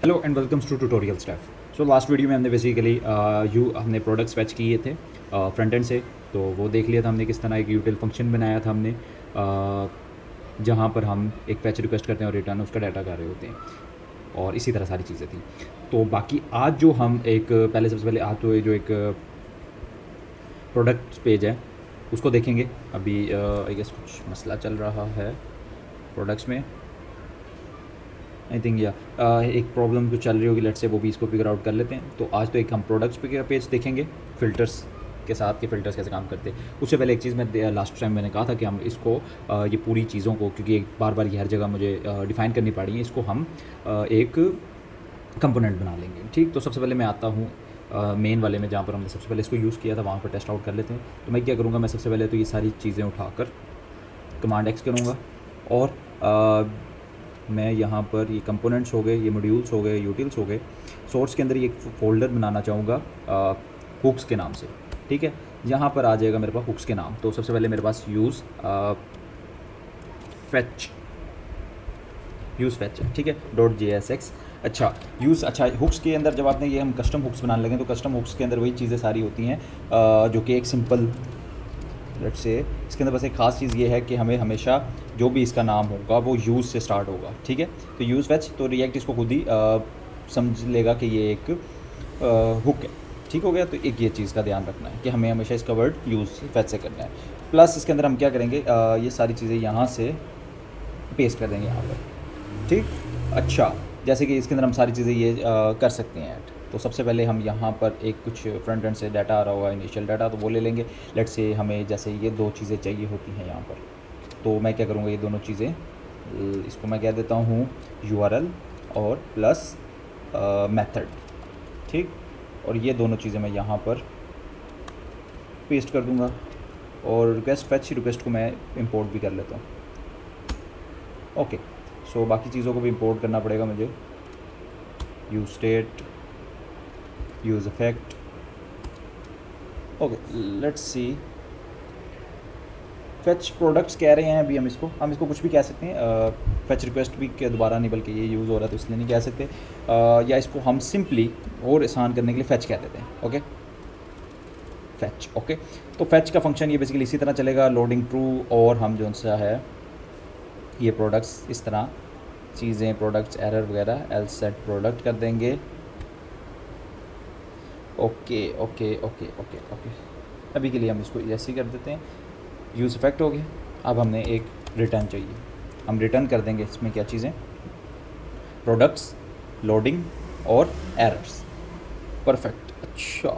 Hello and welcomes to tutorial staff. So last video में हमने basically हमने products fetch किए थे फ्रंट एंड से, तो वो देख लिया था हमने किस तरह एक यूटिल फंक्शन बनाया था हमने, जहाँ पर हम एक फैच रिक्वेस्ट करते हैं और रिटर्न उसका डाटा कर रहे होते हैं, और इसी तरह सारी चीज़ें थी। तो बाकी आज जो हम एक पहले सबसे पहले आज तो ये जो एक प्रोडक्ट पेज है उसको देखेंगे। अभी आई गेस कुछ मसला चल रहा है प्रोडक्ट्स में, आई थिंक या एक प्रॉब्लम कुछ चल रही होगी, लेट से वो भी इसको फिगर आउट कर लेते हैं। तो आज तो एक हम प्रोडक्ट्स पे पेज देखेंगे फ़िल्टर्स के साथ, कि फ़िल्टर्स कैसे काम करते हैं। उससे पहले एक चीज़ मैं लास्ट टाइम मैंने कहा था कि हम इसको ये पूरी चीज़ों को, क्योंकि एक बार बार ये हर जगह मुझे डिफ़ाइन करनी पड़ी है, इसको हम एक कंपोनेंट बना लेंगे। ठीक, तो सबसे पहले मैं आता हूँ मेन वाले में, जहाँ पर हमने सबसे पहले इसको यूज़ किया था, वहाँ पर टेस्ट आउट कर लेते हैं। तो मैं क्या करूँगा, मैं सबसे पहले तो ये सारी चीज़ें उठाकर कमांड एक्स करूँगा, और मैं यहाँ पर ये कंपोनेंट्स हो गए, ये मॉड्यूल्स हो गए, यूटिल्स हो गए, सोर्स के अंदर ये एक फ़ोल्डर बनाना चाहूँगा हुक्स के नाम से। ठीक है, यहाँ पर आ जाएगा मेरे पास हुक्स के नाम। तो सबसे पहले मेरे पास यूज़ फैच है, ठीक है, .jsx। अच्छा, हुक्स के अंदर जब आपने ये हम कस्टम हुक्स बनाने लगे, तो कस्टम हुक्स के अंदर वही चीज़ें सारी होती हैं जो कि एक सिंपल, लेट्स से इसके अंदर बस एक ख़ास चीज़ ये है कि हमें हमेशा जो भी इसका नाम होगा वो यूज़ से स्टार्ट होगा। ठीक है, तो यूज़ फैच, तो रिएक्ट इसको खुद ही समझ लेगा कि ये एक हुक है। ठीक हो गया, तो एक ये चीज़ का ध्यान रखना है कि हमें हमेशा इसका वर्ड यूज़ फैच से करना है। प्लस इसके अंदर हम क्या करेंगे, ये सारी चीज़ें यहाँ से पेस्ट कर देंगे यहाँ पर। ठीक, अच्छा, जैसे कि इसके अंदर हम सारी चीज़ें ये कर सकते हैं ऐड। तो सबसे पहले हम यहाँ पर एक कुछ फ्रंट एंड से डाटा आ रहा होगा, इनिशियल डाटा, तो वो ले लेंगे। लेट्स से हमें जैसे ये दो चीज़ें चाहिए होती हैं यहाँ पर, तो मैं क्या करूँगा, ये दोनों चीज़ें इसको मैं कह देता हूँ URL और प्लस मेथड। ठीक, और ये दोनों चीज़ें मैं यहाँ पर पेस्ट कर दूँगा, और रिक्वेस्ट को मैं इंपोर्ट भी कर लेता हूँ। ओके, सो बाकी चीज़ों को भी इंपोर्ट करना पड़ेगा मुझे, use state, use effect. Okay, let's see, fetch products कह रहे हैं अभी हम इसको कुछ भी कह सकते हैं। फैच रिक्वेस्ट भी दोबारा नहीं, बल्कि ये यूज़ हो रहा है तो इसलिए नहीं कह सकते, या इसको हम सिंपली और आसान करने के लिए फैच कह देते हैं। Okay, fetch. ओके, तो फैच का फंक्शन ये बेसिकली इसी तरह चलेगा, लोडिंग ट्रू, और हम जो सा है ये प्रोडक्ट्स इस तरह चीज़ें, प्रोडक्ट्स एरर वगैरह एल्स सेट प्रोडक्ट कर देंगे। Okay okay okay okay okay, अभी के लिए हम इसको ऐसे ही कर देते हैं। यूज़ इफेक्ट हो गया। अब हमने एक रिटर्न चाहिए, हम रिटर्न कर देंगे इसमें क्या चीज़ें, प्रोडक्ट्स, लोडिंग और एरर्स। परफेक्ट। अच्छा,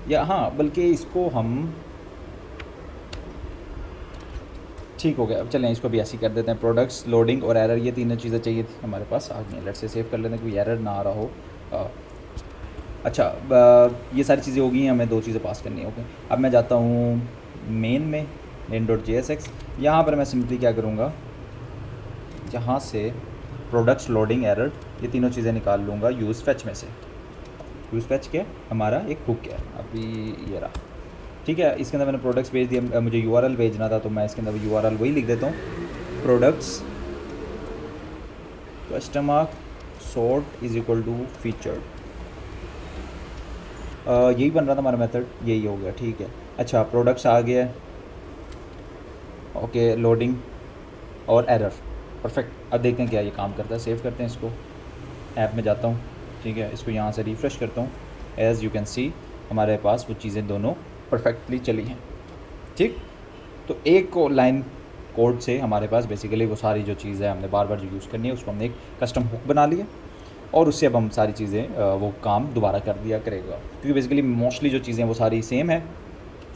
या हाँ, बल्कि इसको हम, ठीक हो गया, अब चलें इसको भी ऐसे ही कर देते हैं, प्रोडक्ट्स, लोडिंग और एरर, ये तीनों चीज़ें चाहिए थी हमारे पास आ गई। लेट्स से सेव कर लेते हैं, कोई एरर ना आ रहा हो। अच्छा, ये सारी चीज़ें हो गई हैं, हमें दो चीज़ें पास करनी है। ओके, अब मैं जाता हूँ main.jsx। यहाँ पर मैं सिंपली क्या करूँगा, यहाँ से प्रोडक्ट्स, लोडिंग, एरर, ये तीनों चीज़ें निकाल लूँगा यूज़ फैच में से। यूज़ फैच क्या हमारा एक हुक है, अभी ये रहा। ठीक है, इसके अंदर मैंने प्रोडक्ट्स भेज दिया, मुझे URL भेजना था, तो मैं इसके अंदर URL वही लिख देता हूँ, products customer sort is equal to featured. यही बन रहा था हमारा मेथड, यही हो गया। ठीक है, अच्छा, प्रोडक्ट्स आ गया, ओके, लोडिंग और एरर। परफेक्ट, अब देखते हैं क्या ये काम करता है। सेव करते हैं इसको, ऐप में जाता हूँ, ठीक है, इसको यहाँ से रिफ़्रेश करता हूँ। एज़ यू कैन सी हमारे पास वो चीज़ें दोनों परफेक्टली चली हैं। ठीक, तो एक लाइन कोड से हमारे पास बेसिकली वो सारी जो चीज़ है हमने बार बार जो यूज़ करनी है, उसको हमने एक कस्टम हुक बना लिया, और उससे अब हम सारी चीज़ें वो काम दोबारा कर दिया करेगा, क्योंकि बेसिकली मोस्टली जो चीज़ें वो सारी सेम है।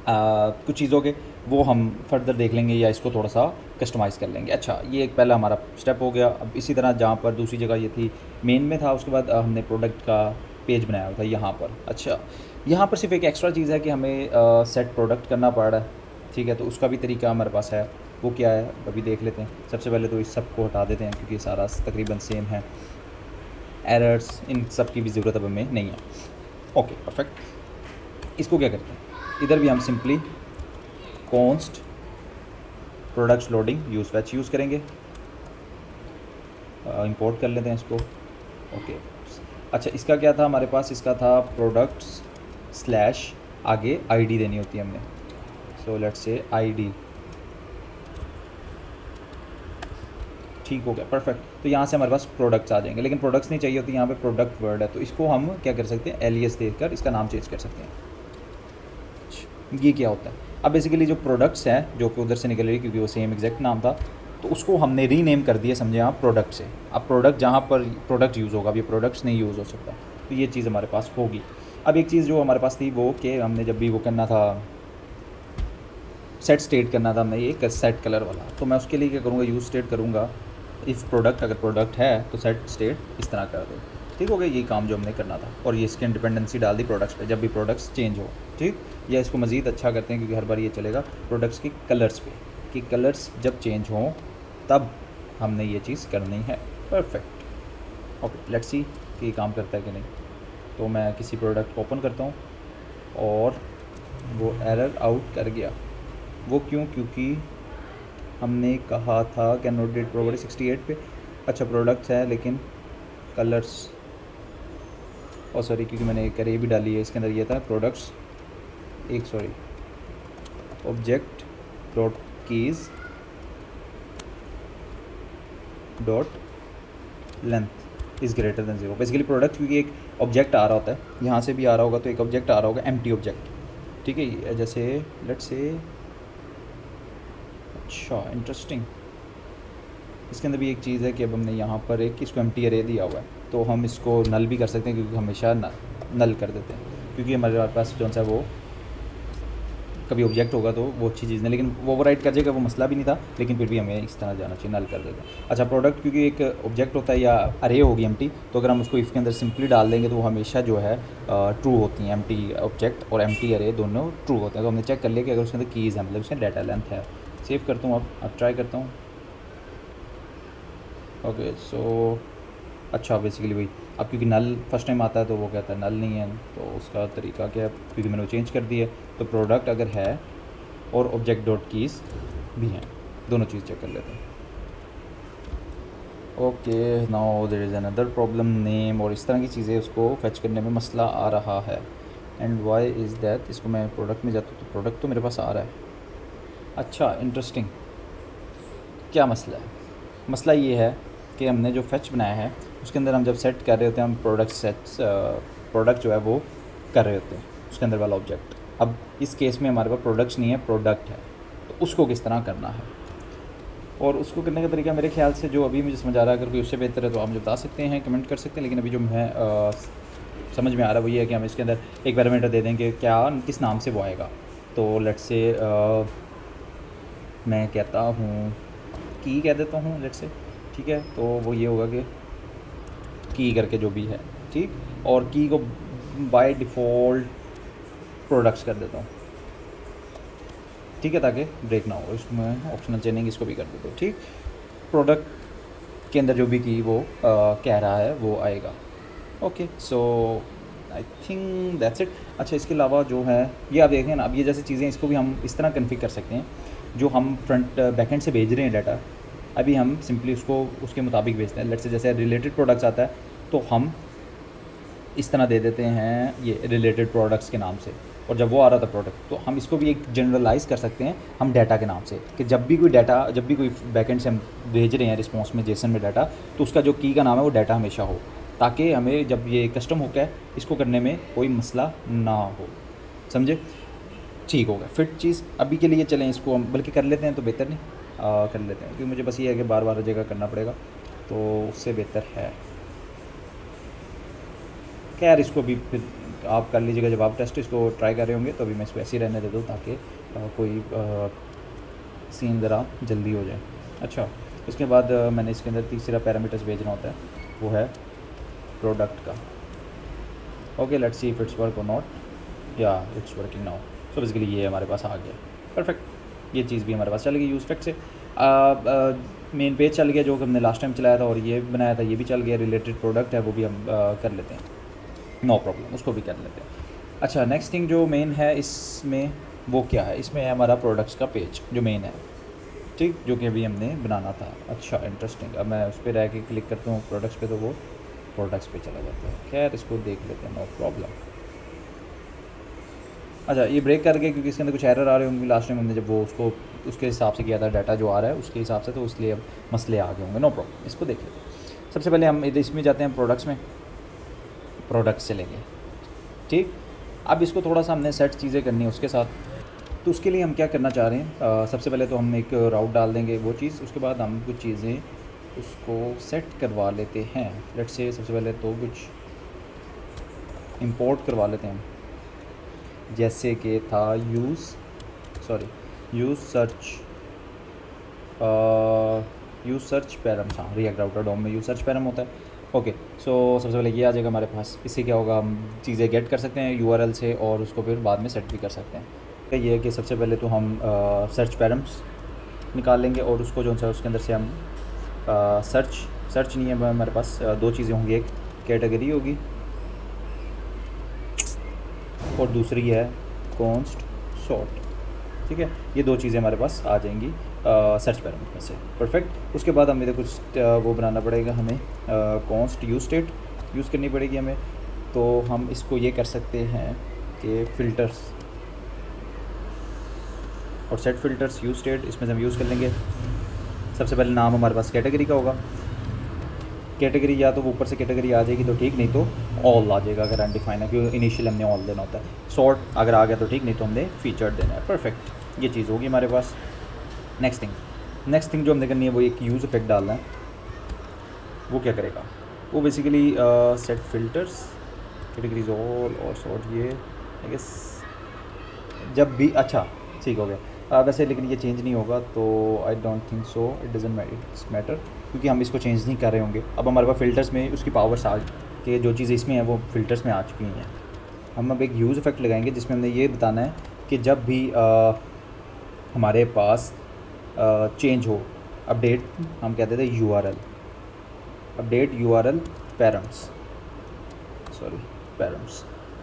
कुछ चीज़ों के वो हम फर्दर देख लेंगे या इसको थोड़ा सा कस्टमाइज़ कर लेंगे। अच्छा, ये एक पहला हमारा स्टेप हो गया। अब इसी तरह जहाँ पर दूसरी जगह ये थी मेन में था, उसके बाद हमने प्रोडक्ट का पेज बनाया था यहाँ पर। अच्छा, यहाँ पर सिर्फ एक एक्स्ट्रा चीज़ है कि हमें सेट प्रोडक्ट करना पड़ रहा है। ठीक है, तो उसका भी तरीका हमारे पास है, वो क्या है अभी देख लेते हैं। सबसे पहले तो इस सब को हटा देते हैं, क्योंकि ये सारा तकरीबन सेम है। एरर्स, इन सब की भी ज़रूरत अब हमें नहीं है। Okay, perfect. इसको क्या करते हैं, इधर भी हम simply const products, loading, use fetch use करेंगे, इंपोर्ट कर लेते हैं इसको। ओके। अच्छा, इसका क्या था हमारे पास, इसका था प्रोडक्ट्स स्लैश आगे आईडी देनी होती है हमने। सो लेट्स से आईडी, ठीक हो गया, परफेक्ट। तो यहाँ से हमारे पास प्रोडक्ट्स आ जाएंगे, लेकिन प्रोडक्ट्स नहीं चाहिए होती, यहाँ पे प्रोडक्ट वर्ड है, तो इसको हम क्या कर सकते हैं, एलियस देकर इसका नाम चेंज कर सकते हैं। ये क्या होता है, अब बेसिकली जो प्रोडक्ट्स हैं जो कि उधर से निकल रही है क्योंकि वो सेम एग्जैक्ट नाम था, तो उसको हमने रीनेम कर दिया, समझे आप, प्रोडक्ट से। अब प्रोडक्ट जहाँ पर प्रोडक्ट यूज़ होगा, अब ये प्रोडक्ट्स नहीं यूज़ हो सकता, तो ये चीज़ हमारे पास होगी। अब एक चीज़ जो हमारे पास थी वो कि हमने जब भी वो करना था, सेट स्टेट करना था हमने, ये सेट कलर वाला, तो मैं उसके लिए क्या करूँगा, यूज़ स्टेट करूँगा, इफ़ प्रोडक्ट, अगर प्रोडक्ट है तो सेट स्टेट इस तरह कर दो, ठीक हो गया, ये काम जो हमने करना था। और ये इसकी इंडिपेंडेंसी डाल दी प्रोडक्ट्स पे, जब भी प्रोडक्ट्स चेंज हो, ठीक। या इसको मज़ीद अच्छा करते हैं क्योंकि हर बार ये चलेगा प्रोडक्ट्स की कलर्स पे, कि कलर्स जब चेंज हों तब हमने ये चीज़ करनी है। परफेक्ट, ओके, लेट्स सी कि ये काम करता है कि नहीं। तो मैं किसी प्रोडक्ट को ओपन करता हूँ और वो एरर आउट कर गया। वो क्यों, क्योंकि हमने कहा था कैन नॉट डेट प्रॉपर्टी 68 पे। अच्छा, प्रोडक्ट्स है लेकिन कलर्स, और सॉरी क्योंकि मैंने एक अरे भी डाली है, इसके अंदर ये था प्रोडक्ट्स, एक sorry, object dot keys dot length is greater than 0। Basically product क्योंकि एक ऑब्जेक्ट आ रहा होता है, यहाँ से भी आ रहा होगा, तो एक ऑब्जेक्ट आ रहा होगा, एम्प्टी ऑब्जेक्ट, ठीक है। जैसे लेट्स से, अच्छा इंटरेस्टिंग, इसके अंदर भी एक चीज़ है कि अब हमने यहाँ पर एक इसको एम्प्टी अरे दिया हुआ है, तो हम इसको नल भी कर सकते हैं, क्योंकि हमेशा नल कर देते हैं, क्योंकि हमारे पास जो सा वो कभी ऑब्जेक्ट होगा तो वो अच्छी चीज़ नहीं, लेकिन वो ओवरराइड कर जाएगा, वो मसला भी नहीं था, लेकिन फिर भी हमें इस तरह जाना चाहिए, नल कर देते हैं। अच्छा, प्रोडक्ट क्योंकि एक ऑब्जेक्ट होता है या अरे होगी एम्प्टी, तो अगर हम उसको इफ़ के अंदर सिंपली डाल देंगे तो वो हमेशा जो है ट्रू होती हैं, एम्प्टी ऑब्जेक्ट और एम्प्टी अरे दोनों ट्रू होते हैं। तो हमने चेक कर लिया कि अगर उसके अंदर कीज़ है, मतलब उसमें डाटा लेंथ है। सेव करता हूँ, अब ट्राई करता हूँ। ओके, सो अच्छा, बेसिकली वही, अब क्योंकि नल फर्स्ट टाइम आता है तो वो कहता है नल नहीं है, तो उसका तरीका क्या है, क्योंकि मैंने वो चेंज कर दी है, तो प्रोडक्ट अगर है और ऑब्जेक्ट डॉट कीज़ भी हैं, दोनों चीज़ चेक कर लेते हैं। Okay, now there is another problem, name और इस तरह की चीज़ें उसको फैच करने में मसला आ रहा है। एंड वाई इज़ दैट, इसको मैं प्रोडक्ट में जाता हूँ तो प्रोडक्ट तो मेरे पास आ रहा है। अच्छा, इंटरेस्टिंग, क्या मसला है? मसला ये है कि हमने जो फैच बनाया है उसके अंदर हम जब सेट कर रहे होते हैं, हम प्रोडक्ट सेट्स, प्रोडक्ट जो है वो कर रहे होते हैं उसके अंदर वाला ऑब्जेक्ट। अब इस केस में हमारे पास प्रोडक्ट्स नहीं है, प्रोडक्ट है, तो उसको किस तरह करना है, और उसको करने का तरीका मेरे ख्याल से जो अभी मुझे समझ आ रहा है, अगर कोई उससे बेहतर है तो आप मुझे बता सकते हैं, कमेंट कर सकते हैं, लेकिन अभी जो मैं समझ में आ रहा है वो ये है कि हम इसके अंदर एक पैरामीटर दे देंगे, क्या किस नाम से वो आएगा। तो लेट्स से मैं कहता हूँ की कह देता हूँ, लेट्स से, ठीक है। तो वो ये होगा कि की करके जो भी है, ठीक, और की को बाय डिफ़ॉल्ट प्रोडक्ट्स कर देता हूँ, ठीक है, ताकि ब्रेक ना हो। इसमें ऑप्शनल चेनिंग इसको भी कर देता हूँ, ठीक। प्रोडक्ट के अंदर जो भी की वो कह रहा है वो आएगा। Okay, so I think that's it. अच्छा, इसके अलावा जो है ये आप देखें ना, अब ये जैसी चीज़ें इसको भी हम इस तरह कन्फिग कर सकते हैं, जो हम फ्रंट बैकएंड से भेज रहे हैं डाटा, अभी हम सिंपली उसको उसके मुताबिक भेजते हैं। लेट्स से जैसे रिलेटेड प्रोडक्ट्स आता है तो हम इस तरह दे देते हैं ये रिलेटेड प्रोडक्ट्स के नाम से, और जब वो आ रहा था प्रोडक्ट, तो हम इसको भी एक जनरलाइज कर सकते हैं हम डाटा के नाम से, कि जब भी कोई डाटा, जब भी कोई बैकएंड से हम भेज रहे हैं रिस्पॉन्स में जेसन में डाटा, तो उसका जो की का नाम है वो डाटा हमेशा हो, ताकि हमें जब ये कस्टम हुक है इसको करने में कोई मसला ना हो, समझे? ठीक हो गया, फिट चीज़। अभी के लिए चलें, इसको हम बल्कि कर लेते हैं तो बेहतर नहीं, कर लेते हैं, क्योंकि मुझे बस ये है कि बार बार जगह करना पड़ेगा, तो उससे बेहतर है। खैर, इसको भी फिर आप कर लीजिएगा जब आप टेस्ट इसको ट्राई कर रहे होंगे, तो अभी मैं इसको ऐसे ही रहने दे दूँ ताकि कोई सीन ज़रा जल्दी हो जाए। अच्छा, इसके बाद मैंने इसके अंदर तीसरा पैरामीटर्स भेजना होता है, वो है प्रोडक्ट का। Okay, let's see if it's work और नॉट। या it's working now. So basically ये हमारे पास आ गया, परफेक्ट। ये चीज़ भी हमारे पास चल गई यूज़ फैक्ट से। मेन पेज चल गया जो हमने लास्ट टाइम चलाया था, और ये बनाया था ये भी चल गया। रिलेटेड प्रोडक्ट है वो भी हम कर लेते हैं, नो प्रॉब्लम, उसको भी कर लेते हैं। अच्छा, नेक्स्ट थिंग जो मेन है इसमें वो क्या है, इसमें है हमारा प्रोडक्ट्स का पेज जो मेन है, ठीक, जो कि अभी हमने बनाना था। अच्छा, इंटरेस्टिंग। अब मैं उस पर रह के क्लिक करता हूँ प्रोडक्ट्स पे, तो वो प्रोडक्ट्स पे चला जाता है। खैर इसको देख लेते हैं, नो प्रॉब्लम। अच्छा ये ब्रेक कर गए क्योंकि इसके अंदर कुछ एरर आ रहे होंगे। लास्ट टाइम हमने जब वो उसको उसके हिसाब से किया था, डाटा जो आ रहा है उसके हिसाब से, तो इसलिए अब मसले आ गए होंगे। नो प्रॉब्लम, इसको देख लेते हैं। सबसे पहले हम इसमें जाते हैं प्रोडक्ट्स में, प्रोडक्ट्स चलेंगे। ठीक, अब इसको थोड़ा सा हमने सेट चीज़ें करनी है उसके साथ, तो उसके लिए हम क्या करना चाह रहे हैं, सबसे पहले तो हम एक राउट डाल देंगे वो चीज़, उसके बाद हम कुछ चीज़ें उसको सेट करवा लेते हैं। लेट्स से सबसे पहले तो कुछ इंपोर्ट करवा लेते हैं, जैसे कि था यूज़ सर्च पैरम्स। हाँ, रिएक्ट राउटर डॉम में यूज़ सर्च पैरम होता है। ओके, सो सबसे पहले ये आ जाएगा हमारे पास। इससे क्या होगा, हम चीज़ें गेट कर सकते हैं यूआरएल से और उसको फिर बाद में सेट भी कर सकते हैं। ये है कि सबसे पहले तो हम सर्च पैरम्स निकाल लेंगे और उसको जो है उसके अंदर से हम सर्च नहीं है हमारे पास, दो चीज़ें होंगी, एक कैटेगरी होगी और दूसरी है कॉन्स्ट सॉर्ट। ठीक है, ये दो चीज़ें हमारे पास आ जाएंगी सर्च पैरामीटर में से। परफेक्ट। उसके बाद हमें कुछ वो बनाना पड़ेगा, हमें कॉन्स्ट यूज स्टेट यूज़ करनी पड़ेगी हमें। तो हम इसको ये कर सकते हैं कि फ़िल्टर्स और सेट फ़िल्टर्स यूज स्टेट, इसमें से हम यूज़ कर लेंगे। सबसे पहले नाम हमारे पास कैटेगरी का होगा। कैटेगरी या तो वो ऊपर से कैटेगरी आ जाएगी तो ठीक, नहीं तो ऑल आ जाएगा अगर अनडिफाइन है, क्योंकि इनिशियल हमने ऑल देना होता है। सॉर्ट अगर आ गया तो ठीक, नहीं तो हमने फीचर देना है। परफेक्ट, ये चीज़ होगी हमारे पास। नेक्स्ट थिंग जो हमने करनी है वो एक यूज़ इफेक्ट डालना है। वो क्या करेगा, वो basically set filters categories all और सॉर्ट, ये आई गेस जब भी, अच्छा ठीक हो गया वैसे, लेकिन ये चेंज नहीं होगा तो I don't think so, it doesn't matter, क्योंकि हम इसको चेंज नहीं कर रहे होंगे। अब हमारे पास फ़िल्टर्स में उसकी पावर्स आ के जो चीज़ें इसमें है वो फ़िल्टर्स में आ चुकी हैं। हम अब एक यूज़ इफेक्ट लगाएंगे जिसमें हमने ये बताना है कि जब भी हमारे पास चेंज हो, अपडेट हम कहते थे यूआरएल, अपडेट यूआरएल पैरम्स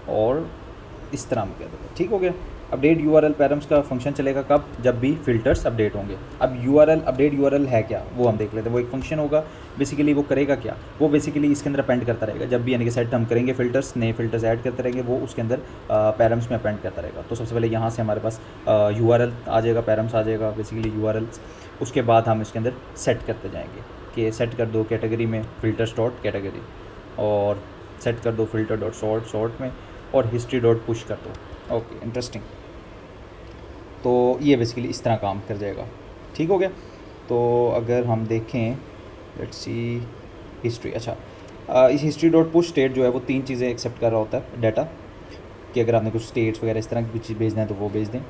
और इस तरह हम कहते थे। ठीक हो गया, अपडेट यूआरएल पैरम्स का फंक्शन चलेगा कब, जब भी फ़िल्टर्स अपडेट होंगे। अब यूआरएल अपडेट यूआरएल है क्या, वो हम देख लेते हैं। वो एक फंक्शन होगा, बेसिकली वो करेगा क्या, वो बेसिकली इसके अंदर अपेंड करता रहेगा। जब भी यानी कि सेट हम करेंगे फ़िल्टर्स, नए फ़िल्टर्स ऐड करते रहेंगे, वो उसके अंदर पैरम्स में अपेंड करता रहेगा। तो सबसे पहले यहाँ से हमारे पास यूआरएल आ जाएगा, पैरम्स आ जाएगा, बेसिकली यूआरएल। उसके बाद हम इसके अंदर सेट करते जाएंगे कि सेट कर दो कैटेगरी में फ़िल्टर्स डॉट कैटेगरी, और सेट कर दो फ़िल्टर डॉट सॉर्ट में, और हिस्ट्री डॉट पुश कर दो। Okay, interesting. तो ये बेसिकली इस तरह काम कर जाएगा। ठीक हो गया। तो अगर हम देखें, लेट्स सी हिस्ट्री। अच्छा, इस हिस्ट्री डॉट पुश स्टेट जो है वो तीन चीज़ें एक्सेप्ट कर रहा होता है डाटा, कि अगर आपने कुछ स्टेट्स वगैरह इस तरह की कुछ चीज़ भेजना है तो वो भेज दें।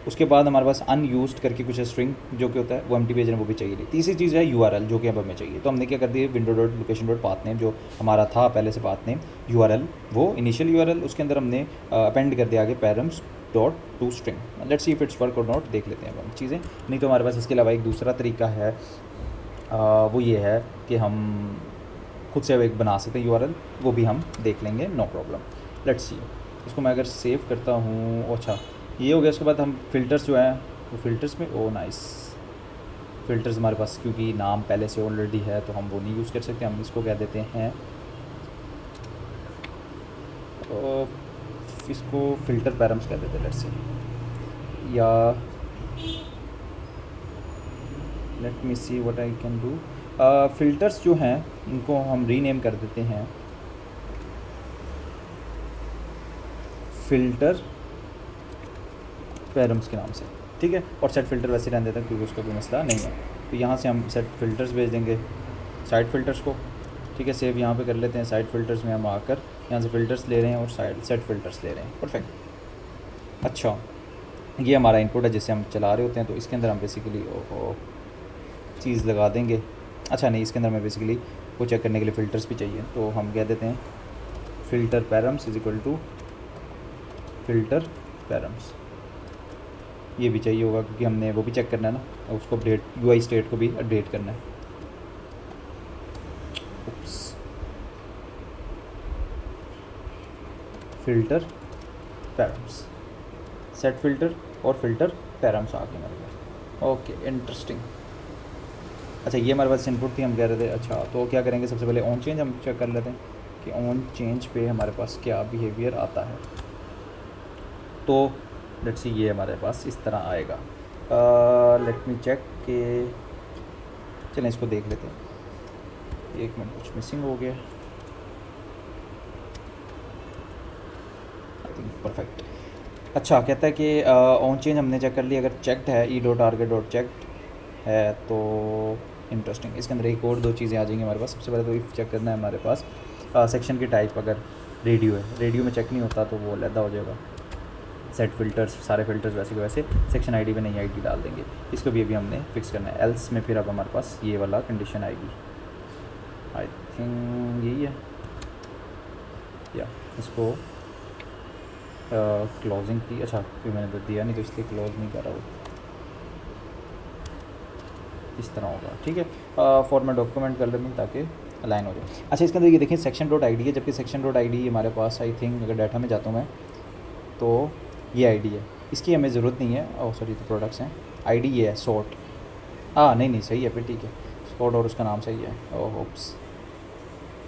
उसके बाद हमारे पास अनयूज्ड करके कुछ स्ट्रिंग जो कि होता है वो एम्प्टी भेज रहे हैं, वो भी चाहिए नहीं। तीसरी चीज़ है यूआरएल, जो कि अब हमें चाहिए। तो हमने क्या कर दिया, window dot location dot path name जो हमारा था पहले से पाथ नेम यूआरएल, वो इनिशियल यूआरएल, उसके अंदर हमने अपेंड कर दिया आगे params dot to string. Let's see if it's work और नॉट, देख लेते हैं हम चीज़ें। नहीं तो हमारे पास इसके अलावा एक दूसरा तरीका है, वो ये है कि हम खुद से एक बना सकते हैं यूआरएल, वो भी हम देख लेंगे, नो प्रॉब्लम। लेट्स सी, इसको मैं अगर सेव करता हूँ, अच्छा ये हो गया। उसके बाद हम फ़िल्टर्स जो है वो फ़िल्टर्स में, ओ नाइस, फ़िल्टर्स हमारे पास क्योंकि नाम पहले से ऑलरेडी है तो हम वो नहीं यूज़ कर सकते। हम इसको कह देते हैं, इसको फ़िल्टर पैरम्स कह देते हैं, लेट्स से, या let me see what I can do. Filters जो हैं उनको हम रीनेम कर देते हैं फ़िल्टर पैरम्स के नाम से। ठीक है, और सेट फ़िल्टर वैसे रहने देता है क्योंकि उसका कोई मसला नहीं है। तो यहाँ से हम सेट फ़िल्टर्स भेज देंगे साइड फ़िल्टर्स को। ठीक है, सेव यहाँ पे कर लेते हैं। साइड फ़िल्टर्स में हम आकर यहाँ से फ़िल्टर्स ले रहे हैं और सेट फ़िल्टर्स ले रहे हैं। परफेक्ट। अच्छा, ये हमारा इनपुट है जिससे हम चला रहे होते हैं। तो इसके अंदर हम बेसिकली चीज़ लगा देंगे। अच्छा नहीं, इसके अंदर हमें बेसिकली वो चेक करने के लिए फ़िल्टर्स भी चाहिए, तो हम कह देते हैं filter params is equal to filter params. ये भी चाहिए होगा क्योंकि हमने वो भी चेक करना है ना, और उसको अपडेट यूआई स्टेट को भी अपडेट करना है। फ़िल्टर पैरम्स, सेट फ़िल्टर और फ़िल्टर पैरम्स आ गए हमारे पास। Okay, interesting. अच्छा ये हमारे पास इनपुट थी, हम कह रहे थे। अच्छा तो क्या करेंगे, सबसे पहले ऑन चेंज हम चेक कर लेते हैं कि ऑन चेंज पे हमारे पास क्या बिहेवियर आता है। तो लेट्स सी ये हमारे पास इस तरह आएगा। लेट मी चेक के, चलें इसको देख लेते हैं। एक मिनट, कुछ मिसिंग हो गया। I think perfect. अच्छा कहता है कि ऑन चेंज हमने चेक कर लिया, अगर चेक्ड है E dot target dot checked है तो इंटरेस्टिंग। इसके अंदर एक और दो चीज़ें आ जाएंगी हमारे पास। सबसे पहले तो इफ चेक करना है हमारे पास सेक्शन की टाइप, अगर रेडियो है, रेडियो में चेक नहीं होता तो वो अलग हो जाएगा। सेट फिल्टर्स, सारे फिल्टर्स वैसे के वैसे, सेक्शन आईडी में नई आईडी डाल देंगे। इसको भी अभी हमने फिक्स करना है। एल्स में फिर अब हमारे पास ये वाला कंडीशन आएगी, आई थिंक यही है या इसको क्लोजिंग की। अच्छा फिर मैंने तो दिया नहीं तो इसलिए क्लोज नहीं कर रहा हूँ, इस तरह होगा। ठीक है, फॉर्मेट डॉक्यूमेंट कर लेते हैं ताकि अलाइन हो जाए। अच्छा इसके अंदर ये देखें सेक्शन डॉट आई डी है, जबकि सेक्शन डॉट आई डी हमारे पास आई थिंक, अगर डाटा में जाता हूँ मैं तो ये आईडी है, इसकी हमें ज़रूरत नहीं है। ओह सॉरी, तो प्रोडक्ट्स हैं, आईडी ये है सॉर्ट। नहीं सही है फिर, ठीक है सॉर्ट और उसका नाम सही है। ओह होप्स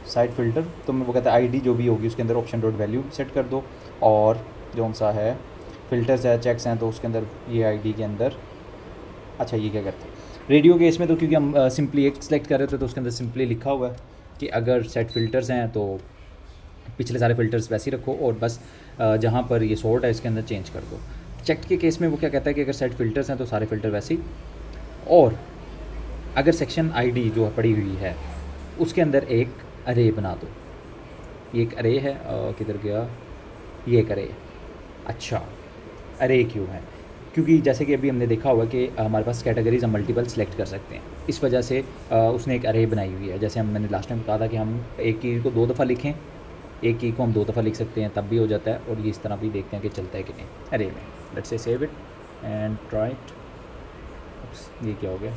साइड फ़िल्टर, तो मैं वो कहता है आईडी जो भी होगी उसके अंदर ऑप्शन डॉट वैल्यू सेट कर दो, और जो सा है फ़िल्टर्स है चेक्स हैं तो उसके अंदर ये आईडी के अंदर। अच्छा ये क्या करते हैं रेडियो के इसमें, तो क्योंकि हम सिंपली एक सेलेक्ट कर रहे थे तो उसके अंदर सिंपली लिखा हुआ है कि अगर सेट फ़िल्टर्स हैं तो पिछले सारे फ़िल्टर्स वैसे ही रखो, और बस जहाँ पर ये सॉर्ट है इसके अंदर चेंज कर दो। चेक के केस में वो क्या कहता है कि अगर सेट फ़िल्टर्स हैं तो सारे फ़िल्टर वैसे ही, और अगर सेक्शन आईडी जो पड़ी हुई है उसके अंदर एक अरे बना दो। ये एक अरे है, किधर गया, ये एक अरे है। अच्छा अरे क्यों है, क्योंकि जैसे कि अभी हमने देखा हुआ कि हमारे पास कैटेगरीज हम मल्टीपल सेलेक्ट कर सकते हैं, इस वजह से उसने एक अरे बनाई हुई है। जैसे मैंने लास्ट टाइम कहा था कि हम एक की को 2 दफ़ा लिखें, एक की को हम 2 दफ़ा लिख सकते हैं तब भी हो जाता है, और ये इस तरह भी देखते हैं कि चलता है कि नहीं अरे में। Let's say save it and try it. ये क्या हो गया,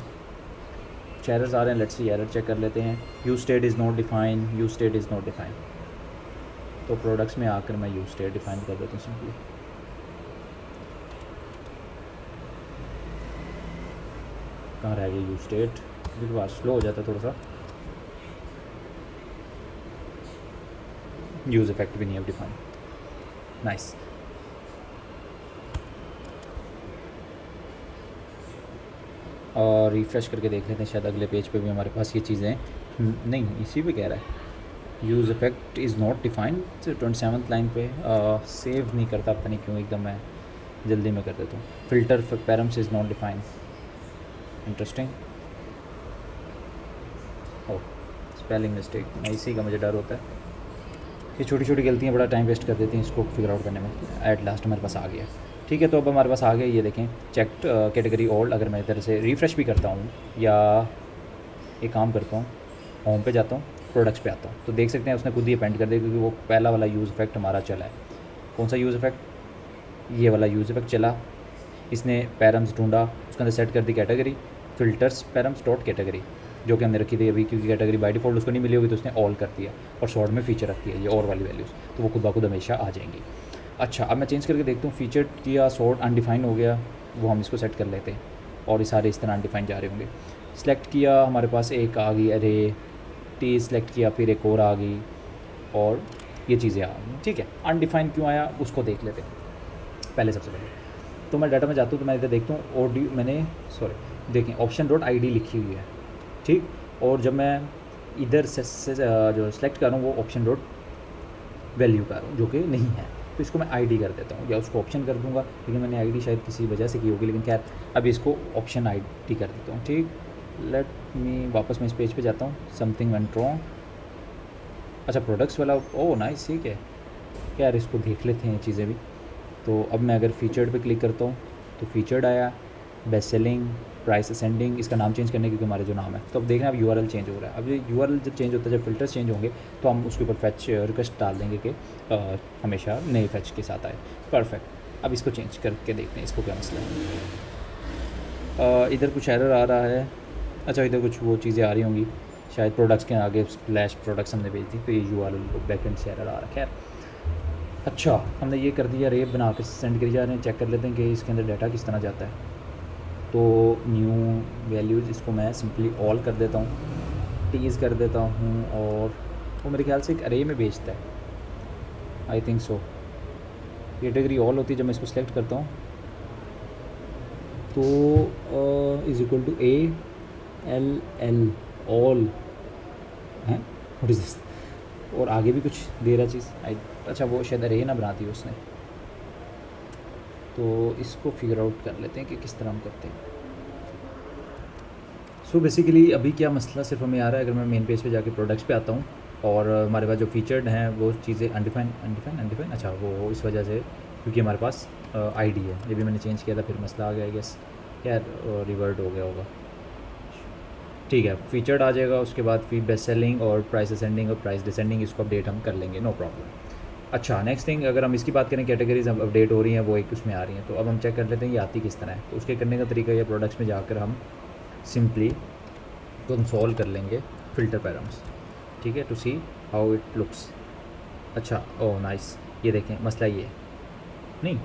एरर्स आ रहे हैं। लेट्स सी एरर चेक कर लेते हैं। Use state is not define, use state is not define. तो प्रोडक्ट्स में आकर मैं यूज स्टेट डिफाइन कर देता हूँ सिंपली। कहाँ रह गया यूज स्टेट, बिल्कुल बात स्लो हो जाता है थोड़ा सा। यूज इफेक्ट भी नहीं है डिफाइन, नाइस। और रिफ़्रेश करके देख लेते हैं, शायद अगले पेज पे भी हमारे पास ये चीज़ें नहीं, इसी पे कह रहा है use effect is not defined. 27th line पे सेव नहीं करता, पता नहीं क्यों, एकदम मैं जल्दी में कर देता हूँ। Filter params is not defined, interesting. Oh spelling mistake, इसी का मुझे डर होता है कि छोटी छोटी गलतियाँ बड़ा टाइम वेस्ट कर देती हैं इसको फिगर आउट करने में। एट लास्ट हमारे पास आ गया, ठीक है। तो अब हमारे पास आ गया, ये देखें चेक्ड कैटेगरी ओल्ड। अगर मैं इधर से रिफ़्रेश भी करता हूँ या एक काम करता हूँ, होम पे जाता हूँ, प्रोडक्ट्स पे आता हूँ, तो देख सकते हैं उसने खुद ही अपेंड कर दिया, क्योंकि वो पहला वाला यूज़ इफेक्ट हमारा चला है। कौन सा यूज़ इफेक्ट, ये वाला यूज़ इफेक्ट चला। इसने पैरम्स ढूंढा, उसके अंदर सेट कर दी category filters params dot category, जो कि हमने रखी थी अभी, क्योंकि कैटेगरी बाय डिफ़ॉल्ट उसको नहीं मिली होगी तो उसने ऑल कर दिया, और शॉर्ट में फ़ीचर रखती है ये और वाली वैल्यूज़, तो वो खुद ब खुद हमेशा आ जाएंगी। अच्छा अब मैं चेंज करके देखता हूँ, फ़ीचर किया, सॉर्ट अनडिफाइन हो गया, वो हम इसको सेट कर लेते हैं, और ये सारे इस तरह अनडिफाइन जा रहे होंगे। सेलेक्ट किया, हमारे पास एक आ गई अरे, टी सेलेक्ट किया, फिर एक और आ गई, और ये चीज़ें आ गई। ठीक है, अनडिफाइन क्यों आया उसको देख लेते हैं पहले। सबसे पहले तो मैं डाटा में जाता हूँ तो मैं इधर देखता हूँ ऑडियो, मैंने सॉरी देखें ऑप्शन डॉट आई डी लिखी हुई है, ठीक। और जब मैं इधर से जो सेलेक्ट कर रहा हूँ वो ऑप्शन डॉट वैल्यू कर रहा हूँ, जो कि नहीं है, तो इसको मैं आईडी कर देता हूँ, या उसको ऑप्शन कर दूंगा, लेकिन मैंने आईडी शायद किसी वजह से की होगी, लेकिन खैर अभी इसको ऑप्शन आईडी कर देता हूँ, ठीक। लेट मी वापस मैं इस पेज पे जाता हूँ, समथिंग वेंट रॉन्ग। अच्छा प्रोडक्ट्स वाला, ओह नाइस, ठीक है यार, इसको देख लेते हैं ये चीज़ें भी। तो अब मैं अगर फीचर्ड पे क्लिक करता हूँ तो फीचर्ड आया, बेस्ट सेलिंग, प्राइस असेंडिंग, इसका नाम चेंज करने क्योंकि हमारे जो नाम है। तो अब देखना अब यूआरएल चेंज हो रहा है। अब ये यूआरएल जब चेंज होता है, जब फिल्टर्स चेंज होंगे तो हम उसके ऊपर फैच रिक्वेस्ट डाल देंगे कि हमेशा नए फैच के साथ आए। परफेक्ट, अब इसको चेंज करके देखते हैं इसको क्या मसला है। इधर कुछ एरर आ रहा है। अच्छा इधर कुछ वो चीज़ें आ रही होंगी शायद, प्रोडक्ट्स के आगे स्लैश प्रोडक्ट्स हमने भेज दी, तो ये यूआरएल बैकएंड से एरर आ रहा है। खैर अच्छा हमने ये कर दिया, रेप बना के सेंड करी जा रहे हैं। चेक कर लेते हैं कि इसके अंदर डाटा किस तरह जाता है। तो न्यू वैल्यूज़ इसको मैं सिंपली ऑल कर देता हूँ, टीज़ कर देता हूँ, और वो मेरे ख्याल से एक अरे में भेजता है, I think so. Category all होती है जब मैं इसको सेलेक्ट करता हूँ, तो is equal to ALL all हैं, व्हाट इज़ दिस, और आगे भी कुछ दे रहा चीज़। अच्छा वो शायद अरे ना बनाती है उसने, तो इसको फिगर आउट कर लेते हैं कि किस तरह हम करते हैं। सो बेसिकली अभी क्या मसला सिर्फ हमें आ रहा है, अगर मैं मेन पेज पे जाके प्रोडक्ट्स पे आता हूँ और हमारे पास जो फीचर्ड हैं वो चीज़ें अनडिफाइन, अच्छा वो इस वजह से क्योंकि हमारे पास आईडी है, ये भी मैंने चेंज किया था, फिर मसला आ गया गेस यार, रिवर्ट हो गया होगा। ठीक है, फीचर्ड आ जाएगा, उसके बाद फिर बेस्ट सेलिंग और प्राइस असेंडिंग और प्राइस डिसेंडिंग, इसको अपडेट हम कर लेंगे, नो प्रॉब्लम। अच्छा नेक्स्ट थिंग, अगर हम इसकी बात करें, कैटेगरीज अब अपडेट हो रही हैं, वो एक उसमें आ रही हैं, तो अब हम चेक कर लेते हैं ये आती किस तरह है। तो उसके करने का तरीका ये, प्रोडक्ट्स में जाकर हम सिंपली कंसोल कर लेंगे फ़िल्टर पैराम्स, ठीक है, to see how it looks. अच्छा ओह नाइस, ये देखें मसला ये नहीं,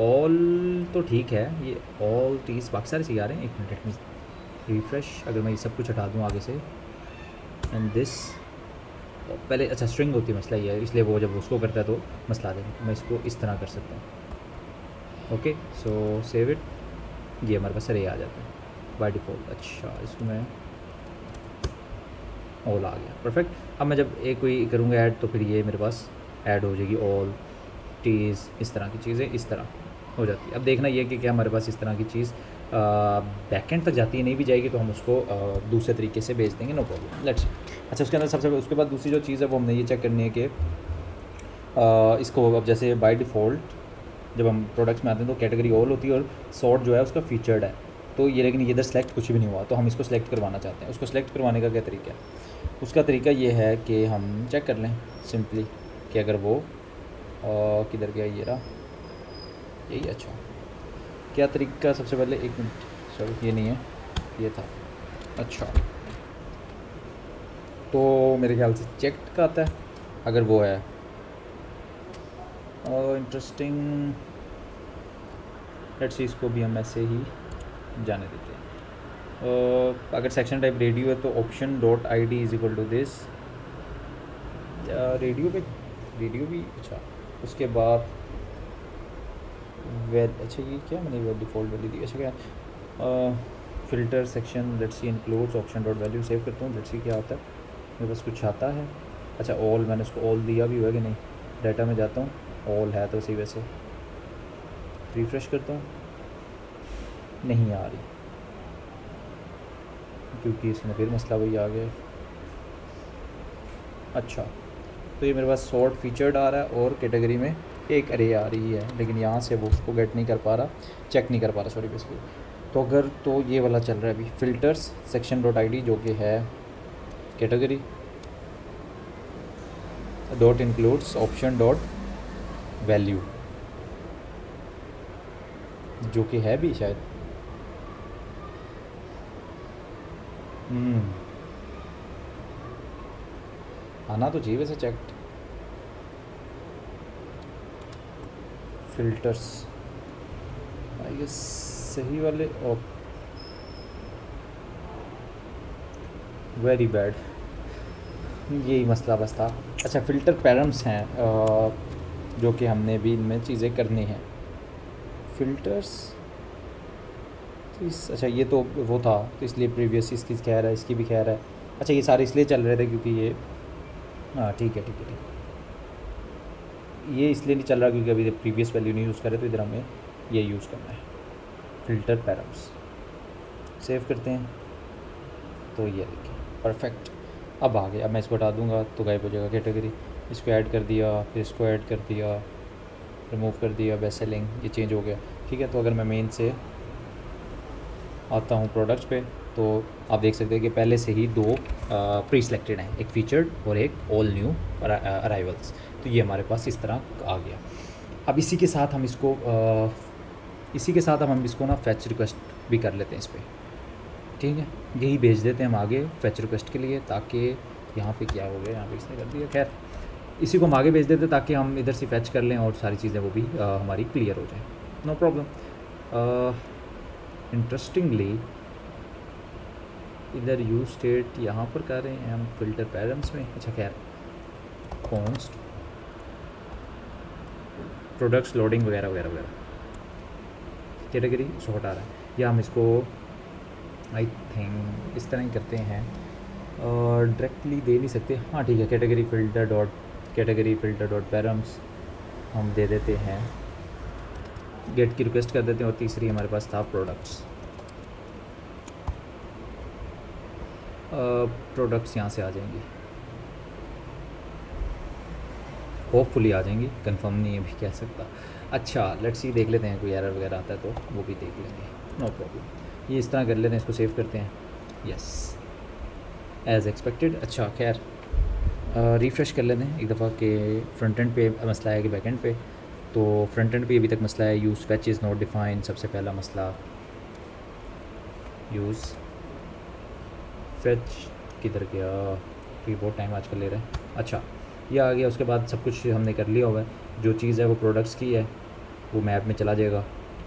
ऑल तो ठीक है, ये ऑल टीज़ बाकी सारे सी आ रहे हैं। एक मिनट, लेट मी रिफ्रेश, अगर मैं ये सब कुछ हटा दूँ आगे से, एंड दिस पहले, अच्छा स्ट्रिंग होती है, मसला ये है, इसलिए वो जब उसको करता है तो मसला देगा। तो मैं इसको इस तरह कर सकता हूँ, ओके सो सेव इट, ये हमारे पास अरे आ जाता है बाय डिफ़ॉल्ट। अच्छा इसको मैं ऑल आ गया, परफेक्ट। अब मैं जब एक कोई करूँगा ऐड, तो फिर ये मेरे पास ऐड हो जाएगी ऑल टीज़, इस तरह की चीज़ें इस तरह हो जाती है। अब देखना ये कि क्या हमारे पास इस तरह की चीज़ बैकएंड तक जाती है, नहीं भी जाएगी तो हम उसको दूसरे तरीके से भेज देंगे, नो प्रॉब्लम, लेट्स। अच्छा उसके अंदर सबसे उसके बाद दूसरी जो चीज़ है वो हमने ये चेक करनी है कि इसको अब जैसे बाय डिफ़ॉल्ट जब हम प्रोडक्ट्स में आते हैं तो कैटेगरी ऑल होती है और सॉर्ट जो है उसका फीचर्ड है, तो ये लेकिन ये इधर सेलेक्ट कुछ भी नहीं हुआ, तो हम इसको सेलेक्ट करवाना चाहते हैं। उसको सेलेक्ट करवाने का क्या तरीका है? उसका तरीका ये है कि हम चेक कर लें सिंपली कि अगर वो किधर गया, ये रहा, यही। अच्छा क्या तरीका, सबसे पहले एक मिनट, सॉरी ये नहीं है, ये था। अच्छा तो मेरे ख्याल से चेक का आता है, अगर वो है इंटरेस्टिंग, लेट्स सी, इसको भी हम ऐसे ही जाने देते हैं। अगर सेक्शन टाइप रेडियो है तो option dot ID is equal to this, radio पे रेडियो भी, अच्छा उसके बाद वेल, अच्छा ये क्या मैंने वेल डिफ़ॉल्ट वैल्यू दी, अच्छा क्या filter section, let's see includes option dot value, save करता हूँ, लेट्स सी क्या आता है, मेरे पास कुछ आता है। अच्छा ऑल, मैंने उसको ऑल दिया भी हुआ कि नहीं, डाटा में जाता हूँ, ऑल है तो इसी वैसे रिफ़्रेश करता हूँ, नहीं आ रही, क्योंकि इसमें फिर मसला वही आ गया। अच्छा तो ये मेरे पास सॉर्ट फीचर्ड आ रहा है और कैटेगरी में एक अरे आ रही है, लेकिन यहाँ से वो उसको गेट नहीं कर पा रहा, चेक नहीं कर पा रहा, सॉरी बेसिकली। तो अगर तो ये वाला चल रहा है अभी, फ़िल्टर्स सेक्शन डॉट ID जो कि है category dot includes option dot value, जो कि है भी शायद आना तो चाहिए वैसे, चेक फिल्टर्स आई गेस सही वाले, और वेरी बैड, यही मसला बस था। अच्छा फ़िल्टर पैरम्स हैं जो कि हमने भी इनमें चीज़ें करनी हैं, फ़िल्टर्स तो अच्छा ये तो वो था, तो इसलिए प्रीवियस इसकी खैर है, इसकी भी खैर है। अच्छा ये सारे इसलिए चल रहे थे क्योंकि ये, हाँ ठीक है, ये इसलिए नहीं चल रहा क्योंकि अभी प्रीवियस वैल्यू नहीं यूज़ कर रहे, तो इधर हमें ये यूज़ करना है, फ़िल्टर पैरम्स। सेव करते हैं, तो ये देखिए परफेक्ट, अब आ गया। अब मैं इसको हटा दूंगा तो गायब हो जाएगा कैटेगरी, इसको ऐड कर दिया, फिर इसको ऐड कर दिया, रिमूव कर दिया, बेस्ट सेलिंग, ये चेंज हो गया, ठीक है। तो अगर मैं मेन से आता हूँ प्रोडक्ट्स पे, तो आप देख सकते हैं कि पहले से ही दो प्री सिलेक्टेड हैं, एक फीचर्ड और एक ऑल न्यू अराइवल्स, तो ये हमारे पास इस तरह आ गया। अब इसी के साथ हम इसको ना फैच रिक्वेस्ट भी कर लेते हैं इस पर, ठीक है, यही भेज देते हैं हम आगे फैच रिक्वेस्ट के लिए, ताकि यहाँ पे क्या हो गया, यहाँ पे इसने कर दिया, खैर इसी को हम आगे भेज देते हैं ताकि हम इधर से फैच कर लें और सारी चीज़ें वो भी हमारी क्लियर हो जाएं, नो प्रॉब्लम। इंटरेस्टिंगली इधर यूज स्टेट यहाँ पर कर रहे हैं हम फिल्टर पैरम्स में। अच्छा खैर, कॉन्स्ट प्रोडक्ट्स लोडिंग वगैरह वगैरह वगैरह, कैटेगरी सॉर्ट आ रहा है, या हम इसको आई थिंक इस तरह ही करते हैं और डायरेक्टली दे नहीं सकते। हाँ ठीक है, कैटेगरी फिल्टर डॉट पैरम्स हम दे देते हैं, गेट की रिक्वेस्ट कर देते हैं, और तीसरी हमारे पास था प्रोडक्ट्स। प्रोडक्ट्स यहाँ से आ जाएंगी, होपफुली आ जाएंगी, कंफर्म नहीं है भी कह सकता। अच्छा लेट्स सी, देख लेते हैं कोई एरर वगैरह आता है तो वो भी देख लेंगे, नो प्रॉब्लम। ये इस तरह कर लेते हैं, इसको सेव करते हैं, यस एज एक्सपेक्टेड। अच्छा खैर, रिफ़्रेश कर लेते हैं एक दफ़ा कि फ्रंट एंड पे मसला है कि बैक एंड पे। तो फ्रंट एंड पे अभी तक मसला है use fetch is not defined, सबसे पहला मसला यूज़ फैच किधर गया, तो ये बहुत टाइम आजकल ले रहा है। अच्छा ये आ गया, उसके बाद सब कुछ हमने कर लिया हुआ है, जो चीज़ है वो प्रोडक्ट्स की है, वो मैप में चला जाएगा।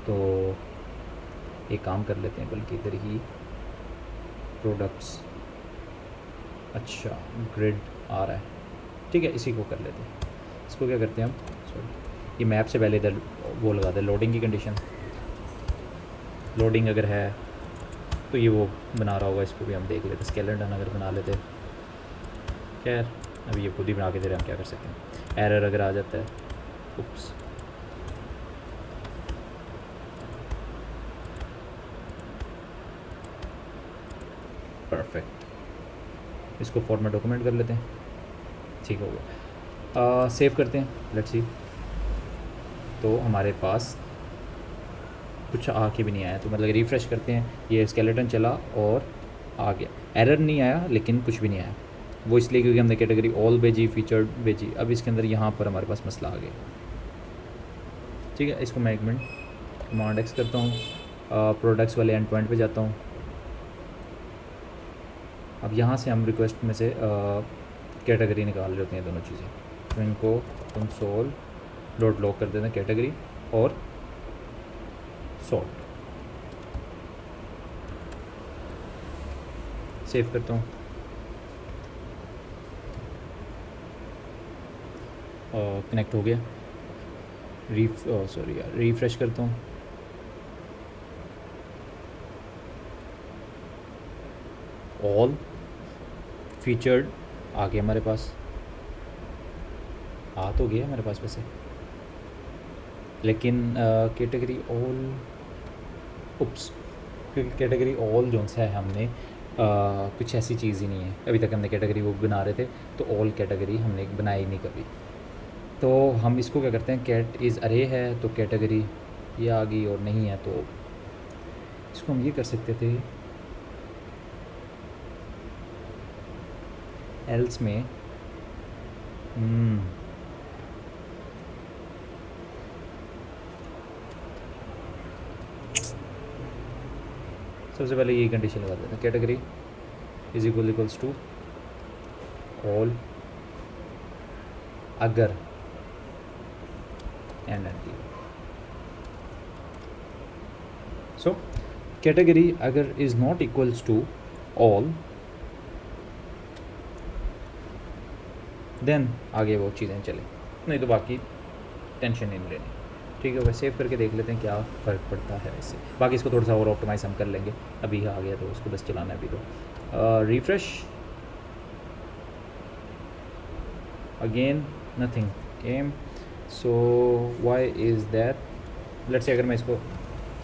तो एक काम कर लेते हैं, बल्कि इधर ही प्रोडक्ट्स, अच्छा ग्रिड आ रहा है, ठीक है इसी को कर लेते हैं। इसको क्या करते हैं हम, सॉरी ये मैप से पहले इधर वो लगा दें लोडिंग की कंडीशन, लोडिंग अगर है तो ये वो बना रहा होगा, इसको भी हम देख लेते, स्केलेटन अगर बना लेते। खैर अभी ये खुद ही बना के दे रहे हैं, हम क्या कर सकते हैं, एरर अगर आ जाता है, उप्स परफेक्ट। इसको फॉर्मेट डॉक्यूमेंट कर लेते हैं, ठीक हो गया। सेव करते हैं, लेट्स सी। तो हमारे पास कुछ आके भी नहीं आया, तो मतलब रिफ़्रेश करते हैं, ये स्केलेटन चला और आ गया, एरर नहीं आया लेकिन कुछ भी नहीं आया। वो इसलिए क्योंकि हमने कैटेगरी ऑल भेजी, फीचर्ड भेजी। अब इसके अंदर यहाँ पर हमारे पास मसला आ गया, ठीक है। इसको मैं एक मिनट कमांड एक्स करता हूँ, प्रोडक्ट्स वाले एंड पॉइंट पे जाता हूँ। अब यहाँ से हम रिक्वेस्ट में से कैटेगरी निकाल लेते हैं दोनों चीज़ें, तो इनको कंसोल डॉट लॉग कर देते हैं कैटेगरी और सॉर्ट। सेव करता हूँ, कनेक्ट हो गया। रिफ्रेश करता हूँ, ऑल फीचर्ड आ गया हमारे पास, आ तो गया हमारे पास वैसे, लेकिन कैटेगरी ऑल, उप्स, क्योंकि कैटेगरी ऑल जो सा है हमने कुछ ऐसी चीज़ ही नहीं है। अभी तक हमने कैटेगरी वो बना रहे थे तो ऑल कैटेगरी हमने बनाई नहीं कभी। तो हम इसको क्या करते हैं, कैट इज़ अरे है तो कैटेगरी ये आ गई, और नहीं है तो इसको हम ये कर सकते थे एल्स में, सबसे पहले यही कंडीशन लगा देते हैं, category is equals to all अगर एंड सो कैटेगरी अगर is not equals to all, then आगे वो चीज़ें चलें, नहीं तो बाकी टेंशन नहीं लेनी, ठीक है। वह सेव करके देख लेते हैं क्या फ़र्क पड़ता है इससे। बाकी इसको थोड़ा सा और ऑप्टिमाइज़ हम कर लेंगे, अभी आ गया तो उसको बस चलाना है अभी। तो refresh again, nothing came, so why is that. Let's say अगर मैं इसको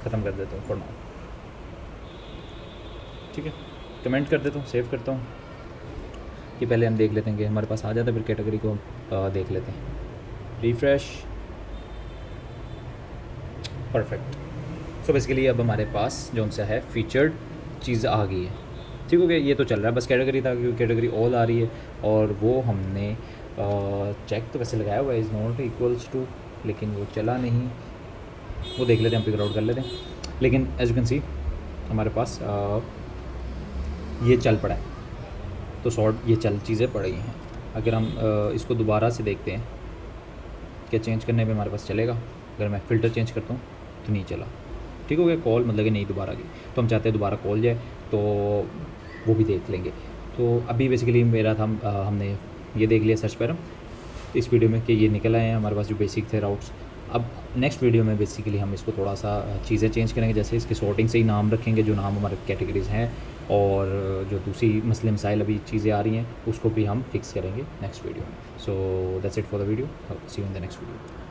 ख़त्म कर देता हूँ फॉर नाउ, ठीक है, कमेंट कर देता हूँ, सेव करता हूँ। कि पहले हम देख लेते हैं कि हमारे पास आ जाता है, फिर कैटेगरी को देख लेते हैं। Refresh, perfect. सो बेसिकली अब हमारे पास जो सा है फीचर्ड चीज़ आ गई है, ठीक हो गया। ये तो चल रहा है, बस कैटेगरी था क्योंकि कैटेगरी ऑल आ रही है, और वो हमने चेक तो वैसे लगाया हुआ है इज़ नॉट इक्वल्स टू, लेकिन वो चला नहीं, वो देख लेते हैं, हम फिगर आउट कर लेते हैं। लेकिन एज यू कैन सी हमारे पास ये चल पड़ा है, तो शॉर्ट ये चल चीज़ें पड़ गई हैं। अगर हम इसको दोबारा से देखते हैं क्या चेंज करने पे हमारे पास चलेगा, अगर मैं फ़िल्टर चेंज करता हूँ तो नहीं चला, ठीक हो गया, कॉल मतलब कि नहीं दोबारा गई, तो हम चाहते हैं दोबारा कॉल जाए, तो वो भी देख लेंगे। तो अभी बेसिकली मेरा था हमने ये देख लिया सर्च पैरम इस वीडियो में कि ये निकल आए हैं हमारे पास जो बेसिक थे राउट्स। अब नेक्स्ट वीडियो में बेसिकली हम इसको थोड़ा सा चीज़ें चेंज करेंगे, जैसे इसके सॉर्टिंग से ही नाम रखेंगे जो नाम हमारे कैटेगरीज़ हैं, और जो दूसरी मसले मसाइल अभी चीज़ें आ रही हैं उसको भी हम फिक्स करेंगे नेक्स्ट वीडियो में। So that's it for the video, see you in the next video.